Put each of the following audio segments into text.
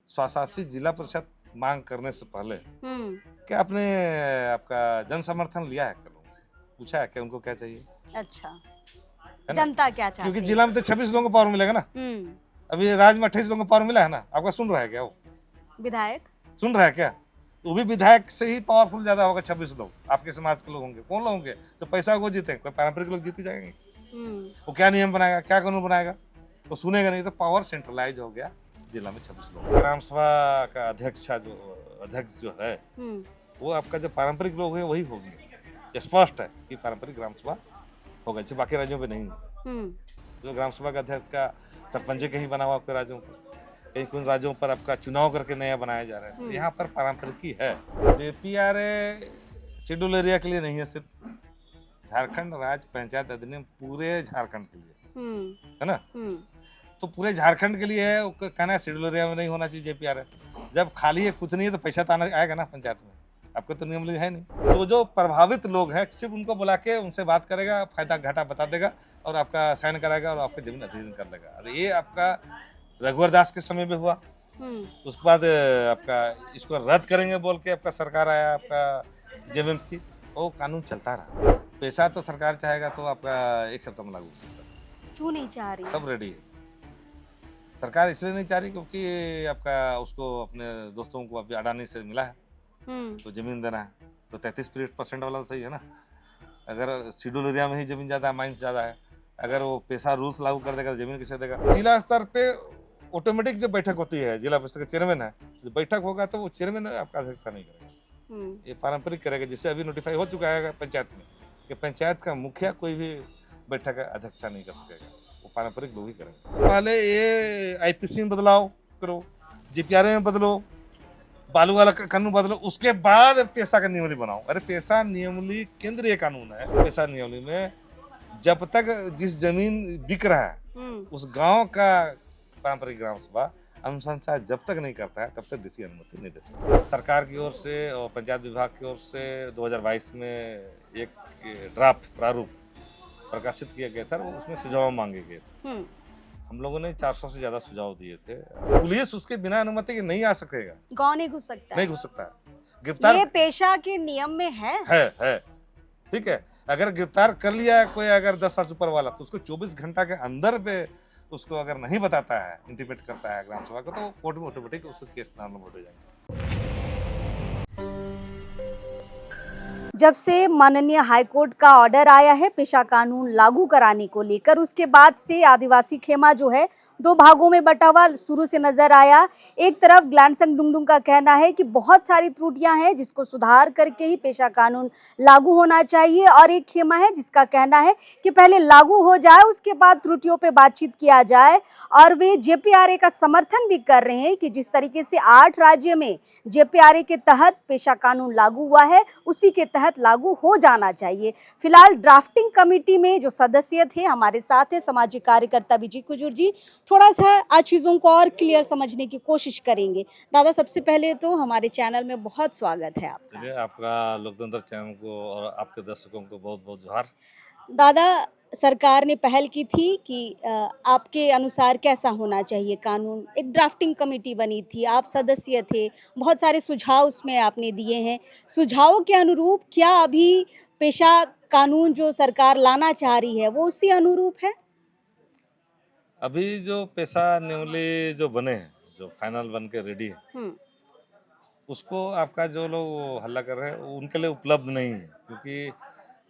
स्वशासी जिला परिषद मांग करने से पहले हम्म। क्या आपने आपका जन समर्थन लिया है क्या लोगों से? पूछा है क्या उनको क्या चाहिए, अच्छा, है ना? जनता क्या क्योंकि चाहती है? जिला में तो 26 लोगों को पावर मिलेगा ना। हम्म। अभी राज्य में 28 लोगों को पावर मिला है ना। आपका सुन रहा है क्या वो? विधायक। सुन रहा है क्या? वो भी विधायक से ही पावरफुल ज्यादा होगा। 26 लोग आपके समाज के लोग होंगे। कौन लोग होंगे जो पैसा को जीते? कोई पारंपरिक लोग जीते जाएंगे। हम्म। वो क्या नियम बनाएगा, क्या कानून बनाएगा? वो सुनेगा नहीं। तो पावर सेंट्रलाइज हो गया जिला में 26 लोग। ग्राम सभा का अध्यक्ष जो है हम्म। वो आपका जो पारंपरिक लोग है वही होंगे। ये स्पष्ट है कि पारंपरिक ग्राम सभा होगा, जैसे बाकी राज्यों में नहीं है। हम्म। जो ग्राम सभा का अध्यक्ष का सरपंच के ही बना हुआ आपके राज्यों पर, कहीं कुछ राज्यों पर आपका चुनाव करके नया बनाया जा रहा है। तो यहाँ पर पारंपरिक ही है। जेपीआरए शेड्यूल एरिया के लिए नहीं है, सिर्फ झारखंड राज्य पंचायत अधिनियम पूरे झारखंड के लिए है ना। तो पूरे झारखंड के लिए है। वो कहना है शेड्यूल एरिया में नहीं होना चाहिए जेपीआरए। जब खाली है कुछ नहीं है तो पैसा तो आएगा ना पंचायत में। आपके तो नियम है नहीं। तो जो प्रभावित लोग हैं सिर्फ उनको बुला के उनसे बात करेगा, फायदा घाटा बता देगा और आपका साइन कराएगा और आपकी जमीन अधिग्रहण कर लेगा। और ये आपका रघुवर दास के समय में हुआ। उसके बाद आपका इसको रद्द करेंगे बोल के आपका सरकार आया, आपका जमीन की वो कानून चलता रहा। पैसा तो सरकार चाहेगा तो आपका एक सप्ताह में लागू हो सकता है। क्यों नहीं चाह रही? सब रेडी है। सरकार इसलिए नहीं चाह रही क्योंकि आपका उसको अपने दोस्तों को अभी अडानी से मिला है तो जमीन देना है। तो 33% वाला तो सही है ना। अगर शेड्यूल एरिया में ही जमीन ज्यादा है, माइंस ज्यादा है, अगर वो पैसा रूल्स लागू कर देगा तो जमीन कैसे देगा? जिला स्तर पे ऑटोमेटिक जो बैठक होती है, जिला परिषद का चेयरमैन है, जो बैठक होगा तो वो चेयरमैन आपका अध्यक्षता नहीं करेगा। ये पारंपरिक करेगा। जिससे अभी नोटिफाई हो चुका है पंचायत में कि पंचायत का मुखिया कोई भी बैठक का अध्यक्षता नहीं कर सकेगा। वो पारंपरिक लोग ही करेंगे। पहले ये आईपीसी में बदलाव करो, जीपीआरए में बदलो, बालू वाला कानून बदलो, उसके बाद पेशा का नियमावली बनाओ। अरे पेशा नियमावली केंद्रीय कानून है। पेशा नियमावली में जब तक जिस जमीन बिक रहा है उस गांव का पारंपरिक ग्राम सभा अनुशंसा जब तक नहीं करता है तब तक डीसी अनुमति नहीं दे सकता। सरकार की ओर से और पंचायत विभाग की ओर से 2022 में एक ड्राफ्ट प्रारूप प्रकाशित किया गया था। उसमें सुझाव मांगे गए थे। हम लोगों ने 400 से ज्यादा सुझाव दिए थे। पुलिस उसके बिना अनुमति के नहीं आ सकेगा। गाँव नहीं घुस सकता? नहीं घुस सकता। गिरफ्तार ये पेशा के नियम में है। ठीक है। अगर गिरफ्तार कर लिया है कोई, अगर 10 साल ऊपर वाला, तो उसको 24 घंटा के अंदर पे उसको अगर नहीं बताता है, इंटीमेट करता है ग्राम सभा को, तो कोर्ट में ऑटोमेटिक उसके केस नाम हो जाएंगे। जब से माननीय हाईकोर्ट का ऑर्डर आया है पेशा कानून लागू कराने को लेकर, उसके बाद से आदिवासी खेमा जो है दो भागों में बटा हुआ शुरू से नजर आया। एक तरफ ग्लानसंग डुंगडुंग का कहना है कि बहुत सारी त्रुटियां हैं जिसको सुधार करके ही पेशा कानून लागू होना चाहिए, और एक खेमा है जिसका कहना है कि पहले लागू हो जाए उसके बाद त्रुटियों पे बातचीत किया जाए। और वे जेपीआरए का समर्थन भी कर रहे हैं कि जिस तरीके से 8 राज्य में जेपीआरए के तहत पेशा कानून लागू हुआ है उसी के तहत लागू हो जाना चाहिए। फिलहाल ड्राफ्टिंग कमेटी में जो सदस्य थे हमारे साथ है सामाजिक कार्यकर्ता विजय कुजूर जी। थोड़ा सा आज चीज़ों को और क्लियर समझने की कोशिश करेंगे। दादा, सबसे पहले तो हमारे चैनल में बहुत स्वागत है आपका। आपका लोकतंत्र चैनल को और आपके दर्शकों को बहुत बहुत जोहार। दादा, सरकार ने पहल की थी कि आपके अनुसार कैसा होना चाहिए कानून। एक ड्राफ्टिंग कमेटी बनी थी, आप सदस्य थे, बहुत सारे सुझाव उसमें आपने दिए हैं। सुझावों के अनुरूप क्या अभी पेशा कानून जो सरकार लाना चाह रही है वो उसी अनुरूप है? अभी जो पेशा नियमावली जो बने हैं, जो फाइनल बन के रेडी है, उसको आपका जो लोग हल्ला कर रहे हैं उनके लिए उपलब्ध नहीं है। क्योंकि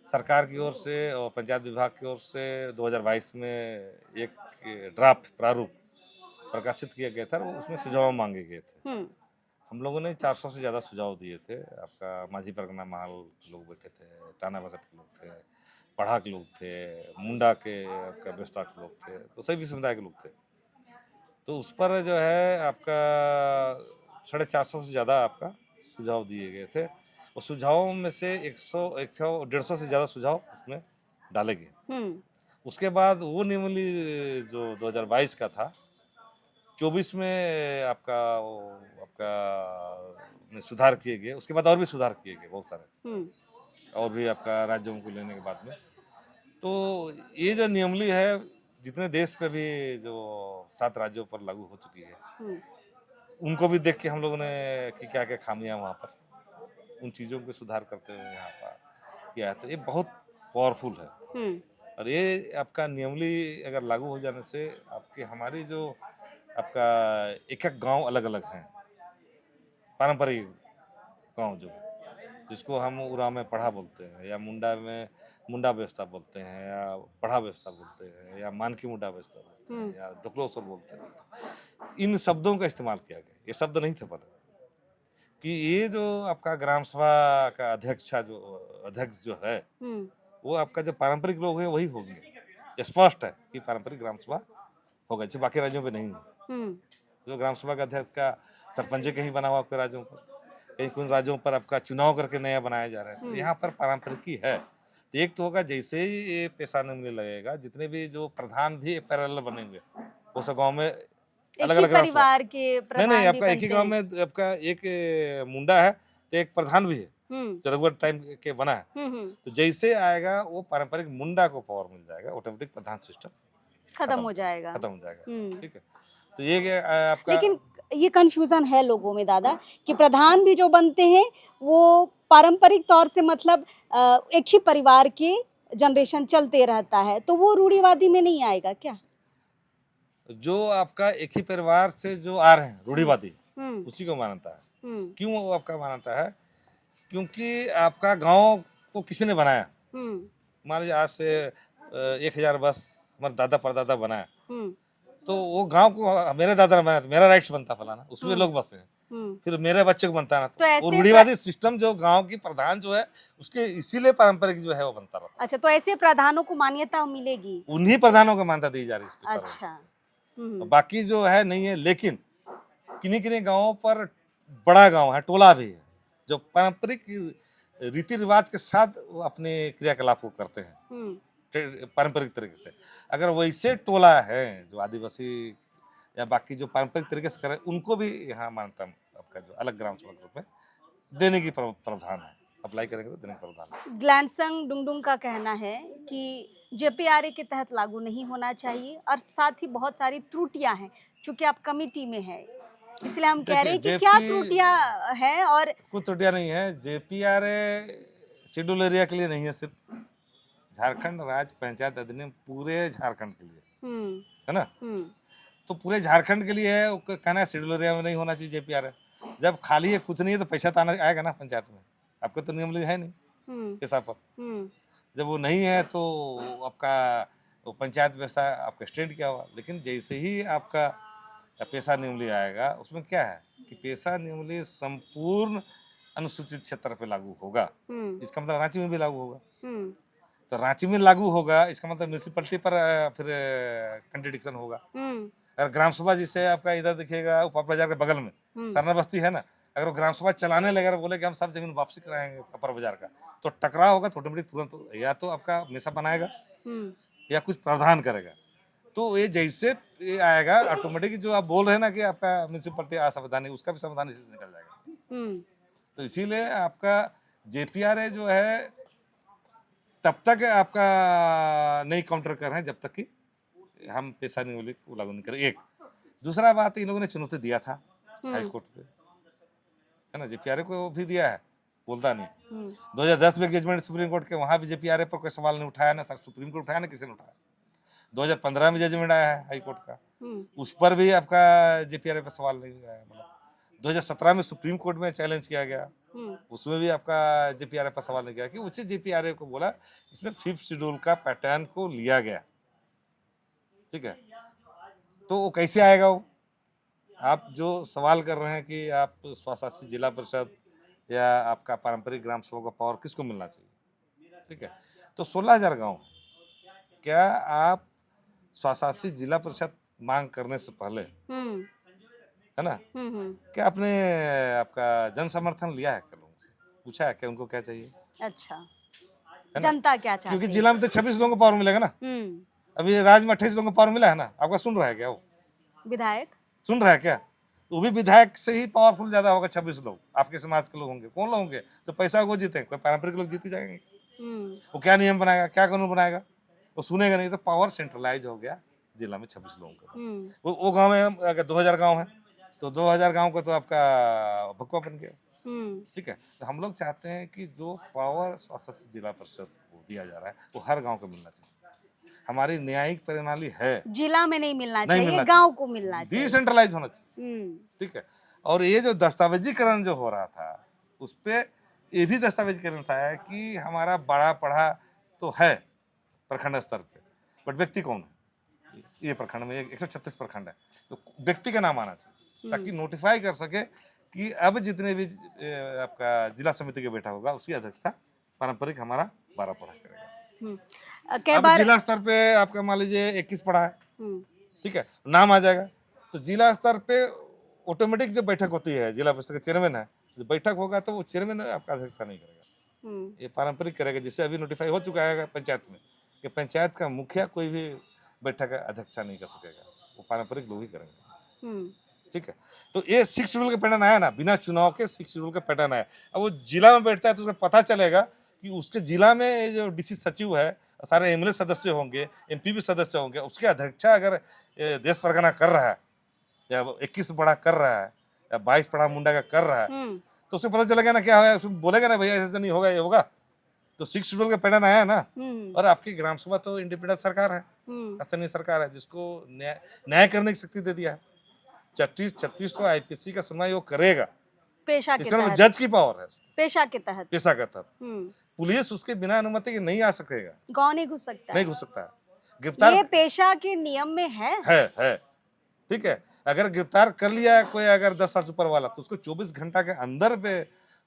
सरकार की ओर से और पंचायत विभाग की ओर से 2022 में एक ड्राफ्ट प्रारूप प्रकाशित किया गया था। उसमें सुझाव मांगे गए थे। हम लोगों ने 400 से ज़्यादा सुझाव दिए थे। आपका माझी परगना महल के लोग बैठे थे, टाना भगत के लोग थे, पढ़ा के लोग थे, मुंडा के आपका व्यवस्था के लोग थे, तो सभी समुदाय के लोग थे। तो उस पर जो है आपका 450 से ज़्यादा आपका सुझाव दिए गए थे। और सुझावों में से 150 से ज़्यादा सुझाव उसमें डाले गए। उसके बाद वो नियमावली जो 2022 का था, 24 में आपका में सुधार किए गए। उसके बाद और भी सुधार किए गए बहुत सारे, और भी आपका राज्यों को लेने के बाद में। तो ये जो नियमावली है जितने देश पे भी जो 7 राज्यों पर लागू हो चुकी है, उनको भी देख के हम लोगों ने कि क्या क्या खामियां वहाँ पर, उन चीज़ों पे सुधार करते हुए यहाँ पर किया है। तो ये बहुत पावरफुल है। और ये आपका नियमली अगर लागू हो जाने से आपके हमारी जो आपका एक एक गांव अलग अलग हैं, पारंपरिक गांव जो है, जिसको हम उराव में पढ़ा बोलते हैं, या मुंडा में मुंडा व्यवस्था बोलते हैं, या पढ़ा व्यवस्था बोलते हैं, या मानकी मुंडा व्यवस्था बोलते हैं, या डोकलोसर बोलते हैं। इन शब्दों का इस्तेमाल किया गया, ये शब्द नहीं थे पहले। कि ये जो आपका ग्राम सभा का अध्यक्ष जो है, वो आपका जो पारंपरिक लोग हैं वही होंगे। स्पष्ट है कि पारंपरिक ग्राम सभा होगा, जैसे बाकी राज्यों पे नहीं है। जो ग्राम सभा का अध्यक्ष का सरपंच कहीं बना हुआ आपके राज्यों पर, कहीं कुछ राज्यों पर आपका चुनाव करके नया बनाया जा रहा है। तो यहाँ पर पारंपरिक ही है। तो एक तो होगा जैसे ही ये पेशा निम्न लगेगा, जितने भी जो प्रधान भी पैरेलल बनेंगे, वो सब गाँव में अलग अलग परिवार के नहीं प्रधान आपका भी एक ही बनते गांव हैं। में आपका एक मुंडा है तो एक प्रधान भी है, जो रघुवर टाइम के बना है। तो जैसे आएगा वो पारंपरिक मुंडा को पावर मिल जाएगा, ऑटोमेटिक प्रधान सिस्टम खत्म हो जाएगा। ठीक है। तो ये क्या आपका, लेकिन ये कंफ्यूजन है लोगों में दादा कि प्रधान भी जो बनते हैं वो पारंपरिक तौर से मतलब एक ही परिवार के जनरेशन चलते रहता है, तो वो रूढ़िवादी में नहीं आएगा क्या? जो आपका एक ही परिवार से जो आ रहे हैं रूढ़िवादी, उसी को मानता है। क्यों वो आपका मानता है? क्योंकि आपका गांव को किसी ने बनाया। मान लीजिए आज से 1000 वर्ष हमारे दादा परदादा बनाया, तो वो गांव को मेरे दादा ने बनाया, तो मेरा राइट्स बनता फलाना, उसमें लोग बसे हैं। फिर मेरे बच्चे को बनता ना, तो रूढ़िवादी सिस्टम जो गांव की प्रधान जो है उसके इसीलिए पारंपरिक जो है वो बनता रहता। अच्छा, तो ऐसे प्रधानों को मान्यता मिलेगी? उन्हीं प्रधानों को मान्यता दी जा रही है। अच्छा। बाकी जो है नहीं है, लेकिन किन्हीं किन्हीं गांवों पर बड़ा गांव है, टोला भी है, जो पारंपरिक रीति रिवाज के साथ अपने क्रियाकलाप को करते हैं पारंपरिक तरीके से। अगर वैसे टोला है जो आदिवासी या बाकी जो पारंपरिक तरीके से करें, उनको भी यहाँ मानता आपका जो अलग ग्राम सभा ग्रुप में देने की प्रावधान है, अप्लाई करेंगे तो देने का प्रावधान है। ग्लैंडसंग डुंगडुंग का कहना है कि जेपीआरए के तहत लागू नहीं होना चाहिए और साथ ही बहुत सारी त्रुटियां हैं, क्योंकि आप कमिटी में है, इसलिए हम कह रहे हैं कि क्या त्रुटियां हैं। और कुछ त्रुटियां नहीं है। जेपीआरए शेड्यूल एरिया के लिए नहीं है, सिर्फ झारखंड राज्य पंचायत अधिनियम पूरे झारखंड के लिए है ना। तो पूरे झारखंड के लिए है, कहना है शेड्यूल एरिया में नहीं होना चाहिए जेपीआरए। जब खाली है, कुछ नहीं है, तो पैसा तो आएगा ना पंचायत में। आपका तो नियम है नहीं पैसा पर। जब वो नहीं है तो आपका वो पंचायत व्यवस्था आपका स्टैंड किया हुआ। लेकिन जैसे ही आपका पेशा नियमली आएगा, उसमें क्या है कि पेशा नियमली संपूर्ण अनुसूचित क्षेत्र पे लागू होगा। इसका मतलब रांची में भी लागू होगा। तो रांची में लागू होगा, इसका मतलब म्यूनिसिपैलिटी पर फिर कंट्रडिक्शन होगा। अगर ग्राम सभा जिसे आपका इधर दिखेगा उपा बाजार के बगल में सरना बस्ती है ना, अगर वो ग्राम सभा चलाने लगे, बोले कि हम सब जमीन वापसी कराएंगे अपर बाजार का, तो टकराव होगा। तो ऑटोमेटिक तुरंत या तो आपका हमेशा बनाएगा या कुछ प्रावधान करेगा। तो ये जैसे ये आएगा ऑटोमेटिक, जो आप बोल रहे हैं ना कि आपका म्यूनिसिपैलिटी असंवैधानिक, उसका भी संवैधानिक से निकल जाएगा। तो इसीलिए आपका जेपीआरए जो है तब तक आपका नहीं काउंटर कर रहे हैं जब तक कि हम पेशा नियमावली को लागू नहीं करें। एक दूसरा बात, इन लोगों ने चुनौती दिया था हाई कोर्ट पे, है ना, जेपीआरए को भी दिया है, बोलता नहीं। 2010 में जजमेंट सुप्रीम कोर्ट के, वहां भी जेपीआरए पर कोई सवाल नहीं उठाया ना, सुप्रीम कोर्ट उठाया ना, किसी ने उठाया। 2015 में जजमेंट आया है हाई कोर्ट का, उस पर भी आपका जेपीआरए पर सवाल नहीं आया। मतलब 2017 में सुप्रीम कोर्ट में चैलेंज किया गया, उसमें भी आपका जेपीआरए पर सवाल नहीं किया कि उसी जेपीआरए को बोला इसमें 5th शेड्यूल का पैटर्न को लिया गया। ठीक है, तो वो कैसे आएगा? वो आप जो सवाल कर रहे हैं कि आप स्वशासित जिला परिषद या आपका पारंपरिक ग्राम सभा का पावर किसको मिलना चाहिए, ठीक है, तो 16,000 गांव, क्या आप स्वशासित जिला परिषद मांग करने से पहले, है ना, क्या आपने आपका जन समर्थन लिया है? लोगों से पूछा है क्या उनको क्या चाहिए? अच्छा, जनता क्या चाहती है? क्योंकि जिला में तो 26 लोगों को पावर मिलेगा ना। अभी राज्य में 28 लोगों को पावर मिला है ना। आपका सुन रहा है क्या? वो विधायक सुन रहा है क्या? वो भी विधायक से ही पावरफुल ज्यादा होगा। 26 लोग आपके समाज के लोग होंगे। कौन लोग होंगे? जो पैसा वो जीते, कोई पारंपरिक लोग जीते जाएंगे। वो क्या नियम बनाएगा, क्या कानून बनाएगा? वो सुनेगा नहीं। तो पावर सेंट्रलाइज हो गया जिला में 26 लोगों का। वो गाँव में अगर 2000 गाँव है तो 2000 गांव का तो आपका भकुआ बन गया। ठीक है, तो हम लोग चाहते हैं कि जो पावर स्वशासित जिला परिषद को दिया जा रहा है वो हर गांव को मिलना चाहिए। हमारी न्यायिक प्रणाली है, जिला में नहीं मिलना नहीं चाहिए, मिलना गांव को मिलना चाहिए, डिसेंट्रलाइज होना चाहिए। ठीक है, और ये जो दस्तावेजीकरण जो हो रहा था उस पे ये भी दस्तावेजीकरण से आया है कि हमारा बड़ा पढ़ा तो है प्रखंड स्तर पे, बट व्यक्ति कौन है? ये प्रखंड में 136 प्रखंड है, तो व्यक्ति का नाम आना चाहिए ताकि नोटिफाई कर सके कि अब जितने भी आपका जिला समिति का बैठा होगा उसकी अध्यक्षता पारंपरिक हमारा 12 पढ़ा करेगा। कई अब बार जिला स्तर पे आपका मान लीजिए 21 पढ़ा है, ठीक है, नाम आ जाएगा तो जिला स्तर पे ऑटोमेटिक जो बैठक होती है, जिला परिषद का चेयरमैन है, जो बैठक होगा तो वो चेयरमैन आपका अध्यक्षता नहीं करेगा, ये पारंपरिक करेगा। जैसे अभी नोटिफाई हो चुका है पंचायत में कि पंचायत का मुखिया कोई भी बैठक का अध्यक्षता नहीं कर सकेगा, वो पारंपरिक लोग ही करेंगे। ठीक है, तो ये 6 शेड्यूल का पैटर्न आया ना, बिना चुनाव के 6 शेड्यूल का पैटर्न आया। अब वो जिला में बैठता है तो उसे पता चलेगा कि उसके जिला में जो डीसी सचिव है, सारे एमएलए सदस्य होंगे, एमपी भी सदस्य होंगे, उसके अध्यक्षा अगर देश परगना कर रहा है या 21 पढ़ा कर रहा है या 22 पढ़ा मुंडा का कर रहा है तो उसे पता चलेगा ना क्या है, उसमें बोलेगा ना भैया ऐसे नहीं होगा, ये होगा। तो 6 शेड्यूल का पैटर्न आया ना, और आपकी ग्राम सभा तो इंडिपेंडेंट सरकार है, स्थानीय सरकार है, जिसको न्याय करने की शक्ति दे दिया है। 3600 आईपीसी का सुनवाई वो करेगा, पेशा के सिर्फ तहत, जज की पावर है, पेशा के तहत, पेशा का तहत। पुलिस उसके बिना अनुमति के नहीं आ सकेगा, गांव नहीं घुस सकता, नहीं घुस सकता। गिरफ्तार ये पेशा के नियम में है। ठीक है, अगर गिरफ्तार कर लिया कोई अगर 10 साल से ऊपर वाला तो उसको 24 घंटा के अंदर पे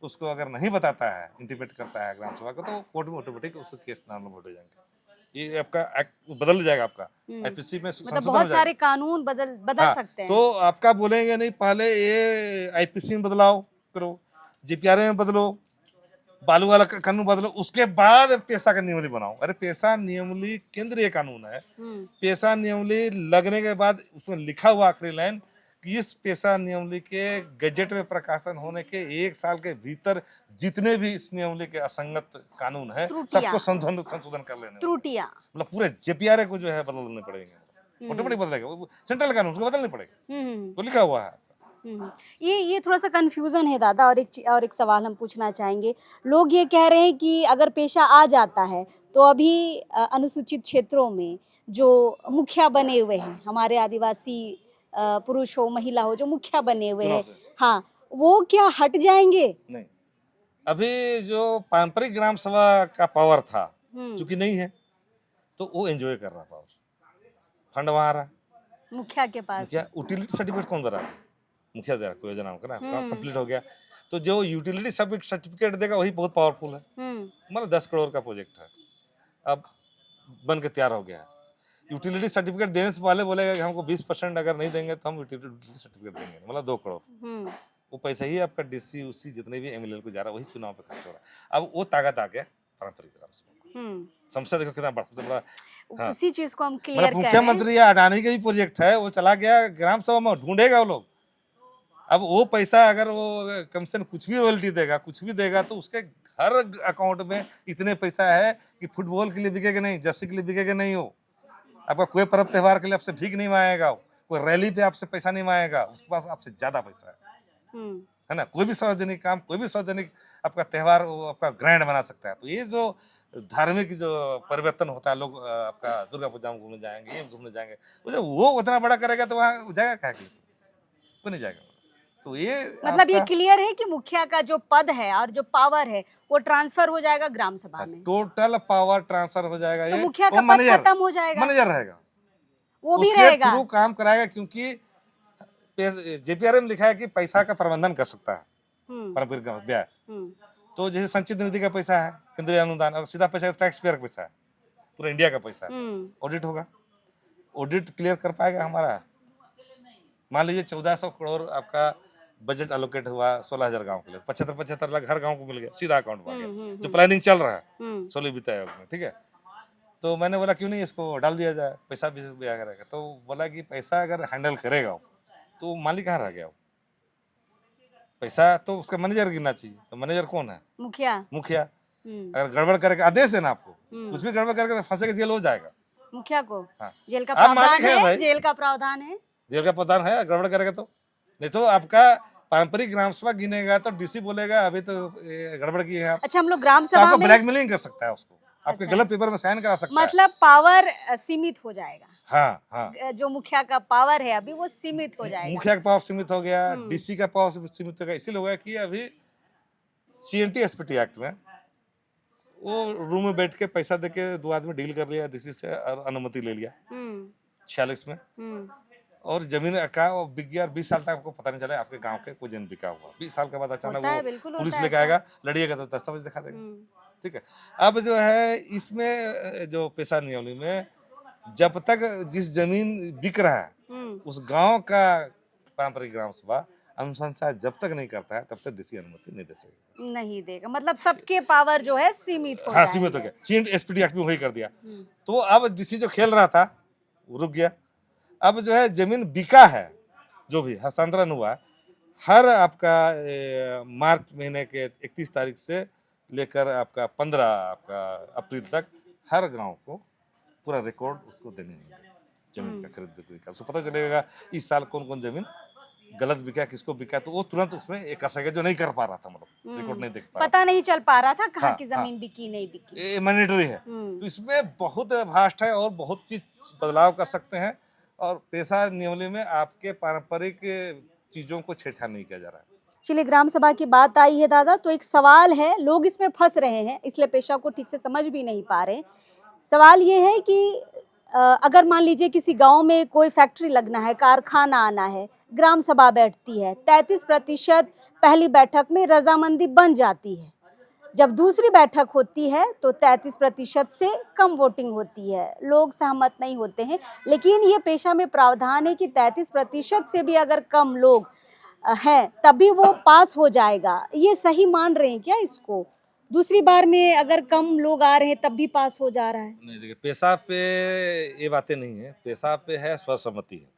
उसको अगर नहीं बताता है, इंटीमेट करता है ग्राम सभा को, तो कोर्ट में ऑटोमेटिक उसके केस नाम हो जाएंगे। ये आपका एक्ट बदल जाएगा, आपका आईपीसी में मतलब बहुत सारे कानून बदल सकते हैं। तो आपका बोलेंगे नहीं पहले ये आईपीसी में बदलाव करो, जीपीआरए में बदलो, बालू वाला कानून बदलो, उसके बाद पेशा का नियमावली बनाओ। अरे पेशा नियमावली केंद्रीय कानून है, पेशा नियमावली लगने के बाद उसमें लिखा हुआ आखिरी लाइन कि इस पेशा नियमावली के गजट में प्रकाशन होने के 1 साल के भीतर जितने भी इस नियमावली के असंगत कानून है सबको संशोधन कर लेने, त्रुटियां मतलब पूरे जेपीआरए को जो है बदलने पड़ेंगे, ऑटोमेटिक बदलेगा, सेंट्रल कानून उसको बदलने पड़ेगा, तो लिखा हुआ है। ये थोड़ा सा कंफ्यूजन है दादा। और एक सवाल हम पूछना चाहेंगे, लोग ये कह रहे हैं कि अगर पेशा आ जाता है तो अभी अनुसूचित क्षेत्रों में जो मुखिया बने हुए हैं, हमारे आदिवासी पुरुष हो महिला हो जो मुखिया बने हुए हैं, हाँ, वो क्या हट जाएंगे? नहीं, अभी जो पारंपरिक ग्राम सभा का पावर था चूंकि नहीं है तो वो एंजॉय कर रहा पावर, फंड वहां आ रहा, मुखिया के पास, मुखिया यूटिलिटी सर्टिफिकेट कौन दे रहा है? मुखिया दे रहा, कोई योजना का ना कंप्लीट हो गया तो जो यूटिलिटी सर्टिफिकेट देगा वही बहुत पावरफुल है। मतलब 10 करोड़ का प्रोजेक्ट है, अब बन के तैयार हो गया है। यूटिलिटी सर्टिफिकेट देने से पहले बोलेगा कि हमको 20% अगर नहीं देंगे तो हम यूटिलिटी सर्टिफिकेट देंगे, मतलब 2 करोड़। वो पैसा ही आपका डीसी उसी जितने भी एमएलए को जा रहा है वही चुनाव पे खर्च हो रहा है। अब वो ताकत आ गया पारंपरिक ग्राम सभा, समस्या देखो कितना बड़ा। हाँ, उसी चीज को हम क्लियर कर रहे हैं। मुख्यमंत्री या अडानी का भी प्रोजेक्ट है, वो चला गया ग्राम सभा में, ढूंढेगा वो लोग। अब वो पैसा अगर वो कम से कम कुछ भी रॉयल्टी देगा, कुछ भी देगा, तो उसके हर अकाउंट में इतने पैसा है कि फुटबॉल के लिए बिकेगा नहीं, जर्सी के लिए बिकेगा नहीं, हो आपका कोई पर्व त्योहार के लिए आपसे भीख नहीं मांगेगा, कोई रैली पे आपसे पैसा नहीं मांगेगा, उसके पास आपसे ज्यादा पैसा है ना। कोई भी सार्वजनिक काम, कोई भी सार्वजनिक आपका त्योहार वो आपका ग्रैंड बना सकता है। तो ये जो धार्मिक जो परिवर्तन होता है, लोग आपका दुर्गा पूजा में घूमने जाएंगे, ये घूमने जाएंगे, वो उतना बड़ा करेगा तो वहाँ जाएगा क्या, कोई नहीं जाएगा। तो ये मतलब ये क्लियर है कि मुखिया का जो पद है और जो पावर है वो ट्रांसफर हो जाएगा ग्राम सभा में, टोटल पावर ट्रांसफर हो जाएगा। तो ये मुखिया का पद खत्म हो जाएगा, मैनेजर रहेगा, वो भी रहेगा, थ्रू काम कराएगा, क्योंकि जेपीआरए में लिखा है कि पैसा का प्रबंधन कर सकता है पारंपरिक व्यय। तो जैसे संचित निधि का पैसा है, केंद्रीय अनुदान, और सीधा पैसा टैक्स पेयर का पैसा है, पूरा इंडिया का पैसा है, ऑडिट होगा, ऑडिट क्लियर कर पाएगा हमारा। मान लीजिए 1400 करोड़ आपका बजट एलोकेट हुआ 16,000 गांव के लिए, 75 लाख हर गांव को मिल गया, सीधा अकाउंट में आ गया, जो प्लानिंग चल रहा है 16 वित्त आयोग में, ठीक है। तो मैंने बोला क्यों नहीं इसको डाल दिया जाए, पैसा भी दिया करेगा। तो बोला कि पैसा अगर हैंडल करेगा तो मालिक कहाँ रह गया, पैसा तो उसका मैनेजर गिनना चाहिए। तो मैनेजर कौन है? मुखिया। अगर गड़बड़ करके आदेश देना आपको, कुछ भी गड़बड़ करके फंसे के जेल हो जाएगा मुखिया को। हाँ, जेल का प्रावधान है, जेल का प्रावधान है, जेल का प्रावधान है, गड़बड़ करेगा तो नहीं तो आपका पारंपरिक ग्राम सभा गिनेगा तो डीसी बोलेगा अभी तो ये गड़बड़ की है आप, अच्छा, हम लोग ग्राम तो सभा आपको में ब्लैकमेलिंग कर सकता है उसको, आपके अच्छा, गलत पेपर में साइन करा सकता है। मतलब पावर सीमित हो जाएगा। हाँ हाँ, जो मुखिया का पावर है अभी वो सीमित हो जाएगा। मुखिया का पावर सीमित हो गया, हम्म, डीसी का पावर सीमित हो गया, इसीलिए हो गया कि अभी सीएनटी एसपीटी एक्ट में वो रूम में बैठ के पैसा देके 2 आदमी डील कर लिया डीसी से और अनुमति ले लिया हम्म, 46 में, हम्म, और जमीन का वो बिक गया। 20 साल तक आपको पता नहीं चला आपके गांव के कोई जमीन बिका हुआ। 20 साल के बाद अचानक होता है, वो बिल्कुल पुलिस होता है लेके ऐसा। आएगा, लड़िएगा तो दस्तावेज दिखा देगा। हम्म, ठीक है। अब जो है इसमें जो पेशा नियमावली में जब तक जिस जमीन बिक रहा है उस गांव का पारंपरिक ग्राम सभा अनुशंसा जब तक नहीं करता है तब तक डीसी अनुमति नहीं दे सकेगा। नहीं देगा, मतलब सबके पावर जो है सीमित हो हाँ, जाएंगे। सीमित हो गया, सीएनटी एसपीटी एक्ट में वही कर दिया। हम्म, तो अब डीसी जो खेल रहा था वो रुक गया। अब जो है जमीन बिका है, जो भी हस्तांतरण हुआ, हर आपका मार्च महीने के 31 तारीख से लेकर आपका 15 आपका अप्रैल तक हर गांव को पूरा रिकॉर्ड उसको देने होंगे जमीन का खरीद बिक्री का। उसको पता चलेगा इस साल कौन कौन जमीन गलत बिका, किसको बिका, तो वो तुरंत उसमें एक कर सकेगा जो नहीं कर पा रहा था, मतलब रिकॉर्ड नहीं देख पा रहा पता नहीं चल पा रहा था कहाँ हाँ, की हाँ। जमीन बिकी नहीं बिकी। ये मैंडेटरी है। तो इसमें बहुत भास्ट है और बहुत चीज बदलाव कर सकते हैं, और पेशा नियमावली में आपके पारंपरिक चीजों को छेड़छाड़ नहीं किया जा रहा है। चलिए, ग्राम सभा की बात आई है दादा, तो एक सवाल है, लोग इसमें फंस रहे हैं, इसलिए पेशा को ठीक से समझ भी नहीं पा रहे। सवाल ये है कि अगर मान लीजिए किसी गांव में कोई फैक्ट्री लगना है, कारखाना आना है, ग्राम सभा बैठती है, 33% पहली बैठक में रजामंदी बन जाती है। जब दूसरी बैठक होती है तो 33% से कम वोटिंग होती है, लोग सहमत नहीं होते हैं। लेकिन ये पेशा में प्रावधान है कि 33% से भी अगर कम लोग हैं तभी वो पास हो जाएगा। ये सही मान रहे हैं क्या इसको? दूसरी बार में अगर कम लोग आ रहे हैं तब भी पास हो जा रहा है? नहीं, देखिए पेशा पे ये बातें नहीं है, पेशा पे है सर्वसम्मति है।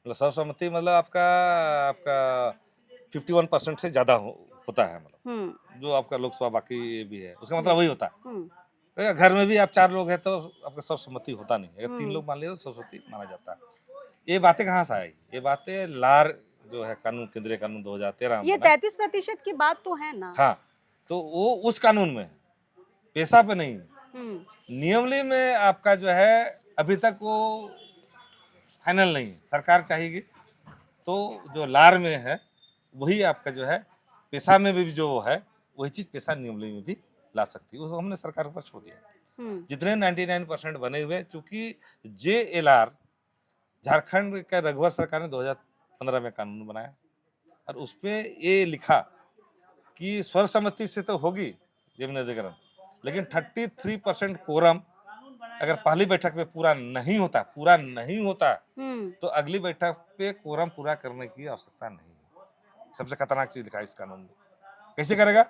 मतलब सर्वसम्मति मतलब आपका आपका 51% से ज्यादा होता है, मतलब जो आपका लोकसभा बाकी भी है उसका मतलब वही होता है। तो घर में भी आप 4 लोग हैं तो आपका सर्वसम्मति होता नहीं, अगर 3 लोग मान लिए तो सर्वसम्मति माना जाता है। ये बातें कहाँ से आई? ये बातें लार जो है कानून, केंद्रीय कानून 2013 ये में बना। 33% की बात तो है ना? हाँ, तो वो उस कानून में है, पेशा पे नहीं है। नियमावली में आपका जो है अभी तक वो फाइनल नहीं है, सरकार चाहेगी तो जो लार में है वही आपका जो है पेशा में भी जो है वही चीज पेशा नियमावली में भी ला सकती है, उसको हमने सरकार पर छोड़ दिया। जितने 99% बने हुए, चूंकि JLR झारखंड का रघुवर सरकार ने 2015 में कानून बनाया और उसपे ये लिखा कि सर्वसम्मति से तो होगी जमीन अधिग्रहण, लेकिन 33% कोरम अगर पहली बैठक में पूरा नहीं होता तो अगली बैठक पे कोरम पूरा करने की आवश्यकता नहीं है। सबसे खतरनाक चीज लिखा है इस कानून में। कैसे करेगा?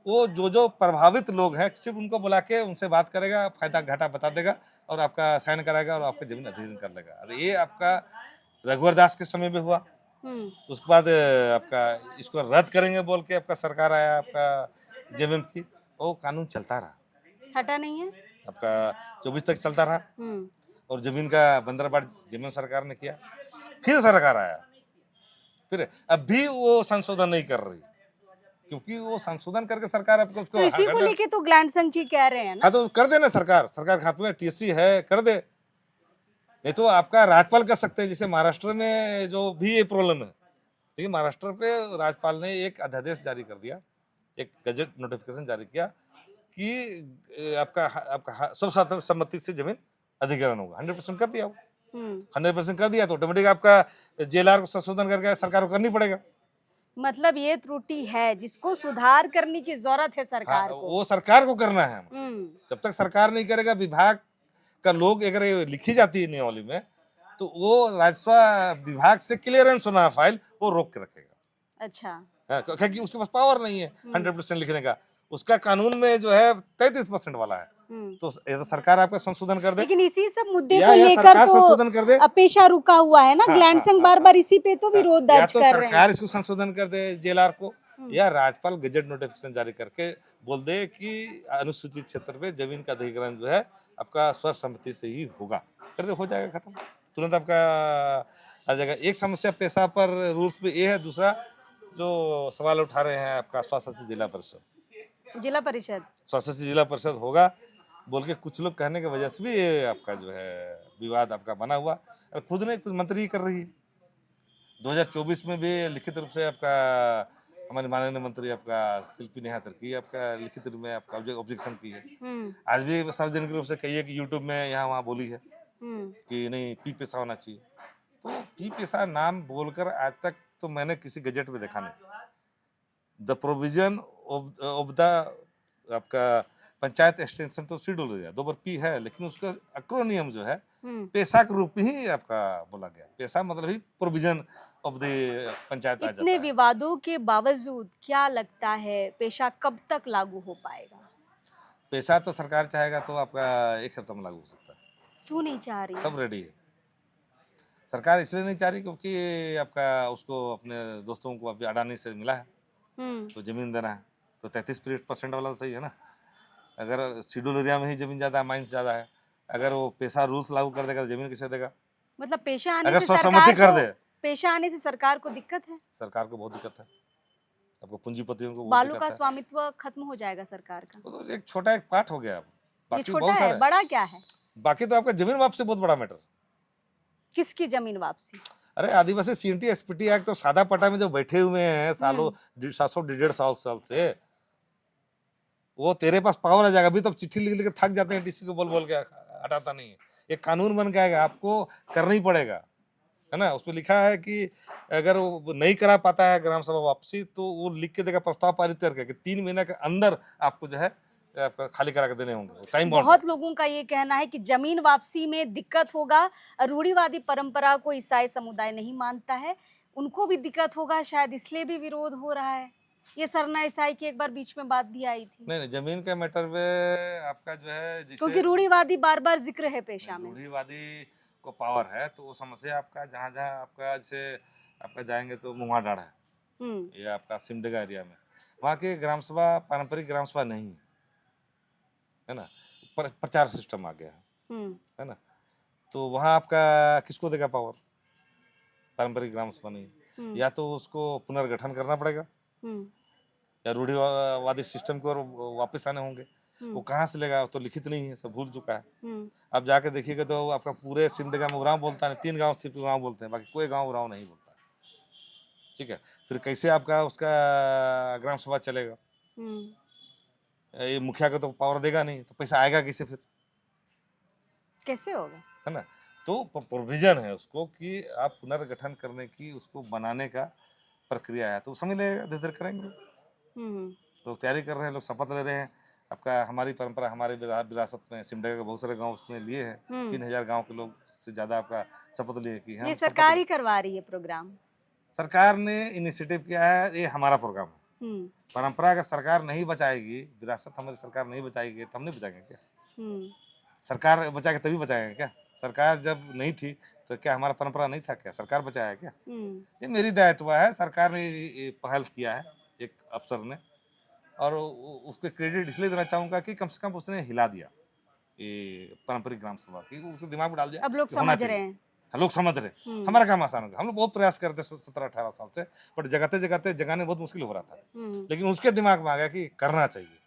वो जो प्रभावित लोग हैं सिर्फ उनको बुला के उनसे बात करेगा, फायदा घाटा बता देगा और आपका साइन कराएगा और आपका जमीन अधिग्रहण कर लेगा। और ये आपका रघुवर दास के समय में हुआ। उसके बाद आपका इसको रद्द करेंगे बोल के आपका सरकार आया, आपका जेएमएम की, वो कानून चलता रहा, हटा नहीं है आपका 24 तक चलता रहा। और जमीन का बंदरबाट जमीन सरकार ने किया, फिर सरकार आया, फिर अब भी वो संशोधन नहीं कर रही, क्योंकि वो संशोधन करके सरकार आपको उसको तो इसी को लेके तो ग्लैंडसंग जी कह रहे हैं ना। हाँ, तो कर देना सरकार के हाथ में टीएससी है, कर दे। नहीं तो आपका राज्यपाल कर सकते हैं, जैसे महाराष्ट्र में जो भी ये प्रॉब्लम है, लेकिन महाराष्ट्र पे राज्यपाल ने एक अध्यादेश जारी कर दिया, एक गजट नोटिफिकेशन जारी किया कि आपका सर्वसम्मति से जमीन अधिग्रहण होगा। 100% कर दिया, 100% कर दिया तो ऑटोमेटिक आपका JLR को संशोधन करके सरकार को करनी पड़ेगा। मतलब ये त्रुटि है जिसको सुधार करने की जरूरत है सरकार को। वो सरकार को करना है। जब तक सरकार नहीं करेगा, विभाग का लोग अगर लिखी जाती है नियमावली में तो वो राजस्व विभाग से क्लियरेंस होना फाइल वो रोक के रखेगा। अच्छा, क्योंकि उसके पास पावर नहीं है 100% लिखने का, उसका कानून में जो है 33% वाला है। तो ये तो सरकार आपका संशोधन कर दे, लेकिन इसी सब मुद्दे या को लेकर सरकार संशोधन कर दे। तो पेशा रुका हुआ है ना। ग्लैंडसंग बार बार इसी पे तो विरोध दर्ज तो कर रहे हैं। सरकार इसको संशोधन कर दे JLR को, या राज्यपाल गजट नोटिफिकेशन जारी करके बोल दे कि अनुसूचित क्षेत्र में जमीन का अधिग्रहण जो है आपका सर्वसम्मति से ही होगा, कर दे, हो जाएगा खत्म। तुरंत आपका हर जगह एक समस्या पेशा पर रूल्स पे ये है, दूसरा जो सवाल उठा रहे हैं आपका स्वास्थ्य जिला परिषद स्वास्थ्य जिला परिषद होगा बोल के कुछ लोग कहने की वजह से भी ये आपका जो है विवाद आपका बना हुआ, और खुद ने कुछ मंत्री कर रही है। 2024 में भी लिखित रूप से आपका हमारे माननीय मंत्री आपका शिल्पी नेहा तिर्की आपका लिखित रूप में आपका ऑब्जेक्शन की है। आज भी सार्वजनिक रूप से कही है कि यूट्यूब में यहाँ वहाँ बोली है कि नहीं पी पेशा होना चाहिए। तो पी पेशा नाम बोलकर आज तक तो मैंने किसी गजट में देखा नहीं। द प्रोविजन ऑफ द आपका पंचायत एक्सटेंशन तो शेड्यूल एरिया 2 बार पी है, लेकिन उसका एक्रोनियम जो है पेशा के रूप में ही आपका बोला गया। पेशा मतलब ही प्रोविजन ऑफ द पंचायत आ जाता है। इतने विवादों के बावजूद क्या लगता है पेशा कब तक लागू हो पाएगा? पेशा तो सरकार चाहेगा तो आपका 1 सप्ताह में लागू हो सकता है। क्यों नहीं चाह रही? सब रेडी है। सरकार इसलिए नहीं चाह रही क्योंकि आपका उसको अपने दोस्तों को अभी अडानी से मिला है तो जमीन देना है, तो 33% वाला सही है ना। अगर शेड्यूल एरिया में ही जमीन ज्यादा है, माइंस ज्यादा है, अगर वो पेशा रूल्स लागू कर देगा तो जमीन कैसे देगा? मतलब पेशा आने अगर से सहमति कर दे, पेशा आने से सरकार को दिक्कत है? सरकार को बहुत दिक्कत है, आपको पूंजीपतियों को बालू का स्वामित्व खत्म हो जाएगा सरकार का। तो एक छोटा एक पार्ट हो गया। ये बाकी छोटा बहुत है, सारा बड़ा क्या है? बाकी तो आपका जमीन वापसी बहुत बड़ा मैटर। किसकी जमीन वापसी? अरे आदिवासी सीएनटी एसपीटी एक्ट तो सादा पट्टा में जो बैठे हुए हैं सालों 700-150 साल से, वो तेरे पास पावर आ जाएगा। अभी तो चिट्ठी लिख के थक जाते हैं, डीसी को बोल बोल के हटाता नहीं है। ये कानून बन के आएगा, आपको करना ही पड़ेगा, है ना। उसमें लिखा है कि अगर वो नहीं करा पाता है ग्राम सभा वापसी तो वो लिख के देगा प्रस्ताव पारित करके कि 3 महीने के अंदर आपको जो है आपका खाली करा के देने होंगे। Time bound. बहुत लोगों का ये कहना है कि जमीन वापसी में दिक्कत होगा। रूढ़िवादी परंपरा को ईसाई समुदाय नहीं मानता है, उनको भी दिक्कत होगा, शायद इसलिए भी विरोध हो रहा है। ये सरना ईसाई की एक बार बीच में बात भी आई थी। नहीं, जमीन के मैटर में आपका जो है क्योंकि रूढ़िवादी बार बार जिक्र है पेशा में। रूढ़िवादी को पावर है तो वो समस्या आपका जहाँ जहाँ आपका जैसे आपका जाएंगे तो मुहाडाड़ है, ये आपका सिमडेगा एरिया में, वहाँ की ग्राम सभा पारंपरिक ग्राम सभा नहीं है ना, प्रचार सिस्टम आ गया है ना। तो वहाँ आपका किसको देगा पावर? पारंपरिक ग्राम सभा नहीं, या तो उसको पुनर्गठन करना पड़ेगा या रूढ़िवादी सिस्टम को वापस आने होंगे। वो कहाँ से लेगा? तो लिखित नहीं है, सब भूल चुका है। आप जाके देखिएगा तो आपका पूरे सिमडेगा में उरांव बोलता है, 3 गांव सिर्फ उरांव बोलते हैं, बाकी कोई गांव उरांव नहीं बोलता। ठीक है, फिर कैसे आपका उसका ग्राम सभा चलेगा? ये मुखिया को तो पावर देगा नहीं, तो पैसा आएगा कैसे? फिर कैसे होगा, है ना। तो प्रोविजन है उसको कि आप पुनर्गठन करने की, उसको बनाने का प्रक्रिया है, तो समझ ले धीरे धीरे करेंगे। लोग तैयारी कर रहे हैं, लोग शपथ ले रहे हैं। आपका हमारी परंपरा, हमारे विरासत में सिमडेगा के बहुत सारे गांव उसमें लिए हैं। 3000 गांव के लोग से ज्यादा आपका शपथ लिए कि ये सरकार ही करवा रही है प्रोग्राम। सरकार ने इनिशिएटिव किया है, ये हमारा प्रोग्राम है। परंपरा अगर सरकार नहीं बचाएगी, विरासत हमारी सरकार नहीं बचाएगी तो हम नहीं बचाएंगे क्या? सरकार बचाएगी तभी बचाएंगे क्या? सरकार जब नहीं थी तो क्या हमारा परंपरा नहीं था क्या? सरकार बचाया क्या? ये मेरी दायित्व है। सरकार ने पहल किया है एक अफसर ने, और उसके क्रेडिट इसलिए देना चाहूंगा कि कम से कम उसने हिला दिया ये पारंपरिक ग्राम सभा की, उसके दिमाग में डाल दिया। अब लोग समझ रहे हैं, लोग समझ रहे हैं। हमारा काम आसान हो गया। हम लोग बहुत प्रयास करते 17-18 साल से, बट जगाने बहुत मुश्किल हो रहा था, लेकिन उसके दिमाग में आ गया कि करना चाहिए।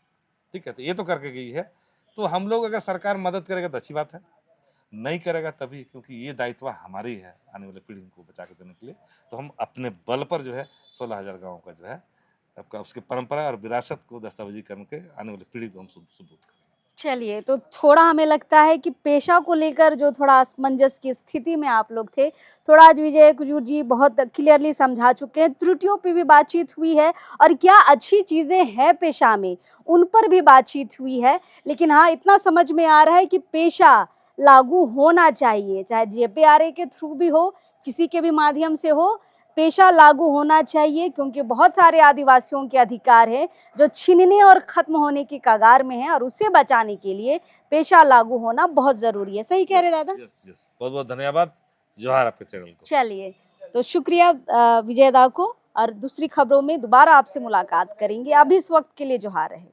ठीक है, तो ये तो करके गई है। तो हम लोग अगर सरकार मदद करेगा तो अच्छी बात है, नहीं करेगा तभी, क्योंकि ये दायित्व हमारी है आने वाले पीढ़ी को बचा के देने के लिए। तो हम अपने बल पर जो है 16,000 गाँव का जो है आपका उसकी परंपरा और विरासत को दस्तावेजी करके आने वाली पीढ़ी को हम सुपुर्द करें। चलिए, तो थोड़ा हमें लगता है कि पेशा को लेकर जो थोड़ा असमंजस की स्थिति में आप लोग थे, थोड़ा आज विजय कुजूर जी बहुत क्लियरली समझा चुके हैं। त्रुटियों पे भी बातचीत हुई है और क्या अच्छी चीज़ें हैं पेशा में, उन पर भी बातचीत हुई है। लेकिन हाँ, इतना समझ में आ रहा है कि पेशा लागू होना चाहिए, चाहे जेपीआरए के थ्रू भी हो, किसी के भी माध्यम से हो, पेशा लागू होना चाहिए। क्योंकि बहुत सारे आदिवासियों के अधिकार हैं जो छीनने और खत्म होने की कगार में है, और उसे बचाने के लिए पेशा लागू होना बहुत जरूरी है। सही कह रहे दादा? बहुत बहुत धन्यवाद, जोहार आपके चैनल को। चलिए, तो शुक्रिया विजय दा को, और दूसरी खबरों में दोबारा आपसे मुलाकात करेंगे। अभी इस वक्त के लिए जोहार रहे।